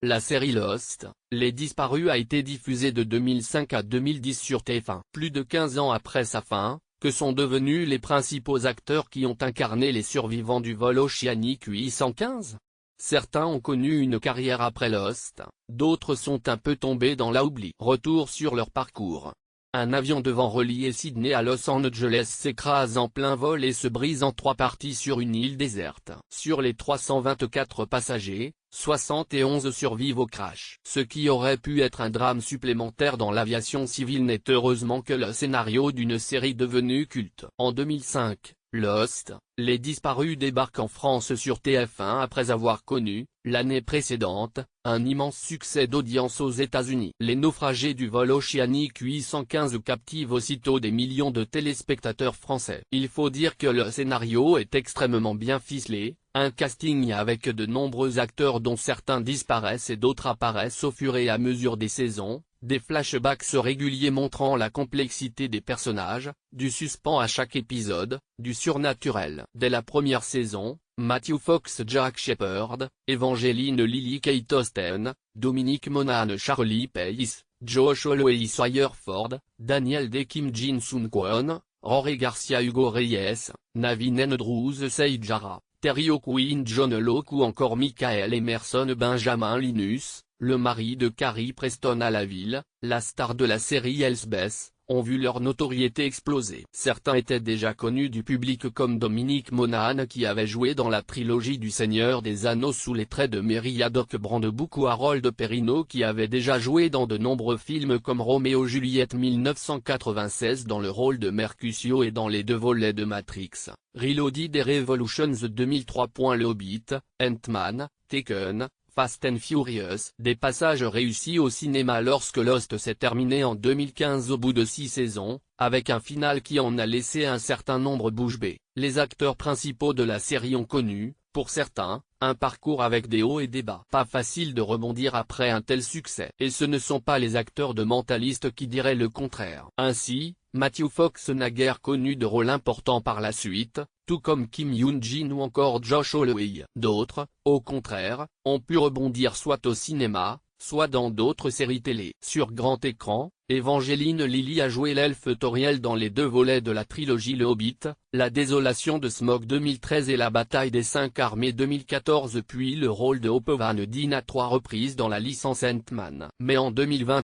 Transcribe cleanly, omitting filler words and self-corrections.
La série Lost, Les Disparus a été diffusée de 2005 à 2010 sur TF1. Plus de 15 ans après sa fin, que sont devenus les principaux acteurs qui ont incarné les survivants du vol Oceanic 815? Certains ont connu une carrière après Lost, d'autres sont un peu tombés dans l'oubli. Retour sur leur parcours. Un avion devant relier Sydney à Los Angeles s'écrase en plein vol et se brise en 3 parties sur une île déserte. Sur les 324 passagers, 71 survivent au crash. Ce qui aurait pu être un drame supplémentaire dans l'aviation civile n'est heureusement que le scénario d'une série devenue culte. En 2005, Lost, Les Disparus débarque en France sur TF1 après avoir connu, l'année précédente, un immense succès d'audience aux États-Unis. Les naufragés du vol Oceanic 815 captivent aussitôt des millions de téléspectateurs français. Il faut dire que le scénario est extrêmement bien ficelé, un casting avec de nombreux acteurs dont certains disparaissent et d'autres apparaissent au fur et à mesure des saisons, des flashbacks réguliers montrant la complexité des personnages, du suspens à chaque épisode, du surnaturel. Dès la première saison, Matthew Fox, Jack Shepherd, Evangeline Lilly Kate Austen, Dominic Monaghan, Charlie Pace, Josh Holloway, Sawyer Ford, Daniel Day, Kim Jin-Sun Kwon, Rory Garcia, Hugo Reyes, Naveen Andrews, Saïd Jarrah, Terry O'Quinn, John Locke ou encore Michael Emerson, Benjamin Linus, le mari de Carrie Preston à la ville, la star de la série Elsbeth, ont vu leur notoriété exploser. Certains étaient déjà connus du public comme Dominic Monaghan qui avait joué dans la trilogie du Seigneur des Anneaux sous les traits de Mary Haddock Brandebook ou Harold Perrineau qui avait déjà joué dans de nombreux films comme Roméo Juliette 1996 dans le rôle de Mercutio et dans les 2 volets de Matrix, Reloaded et Revolutions 2003. Le Hobbit, Ant-Man, Taken, Fast and Furious. Des passages réussis au cinéma lorsque Lost s'est terminé en 2015 au bout de 6 saisons, avec un final qui en a laissé un certain nombre bouche bée. Les acteurs principaux de la série ont connu, pour certains, un parcours avec des hauts et des bas. Pas facile de rebondir après un tel succès. Et ce ne sont pas les acteurs de Mentaliste qui diraient le contraire. Ainsi, Matthew Fox n'a guère connu de rôle important par la suite, tout comme Kim Yoon-jin ou encore Josh Holloway. D'autres, au contraire, ont pu rebondir soit au cinéma, soit dans d'autres séries télé. Sur grand écran, Evangeline Lilly a joué l'elfe Tauriel dans les 2 volets de la trilogie Le Hobbit, La Désolation de Smaug 2013 et La Bataille des 5 Armées 2014 puis le rôle de Hope Van Dyne à 3 reprises dans la licence Ant-Man. Mais en 2020,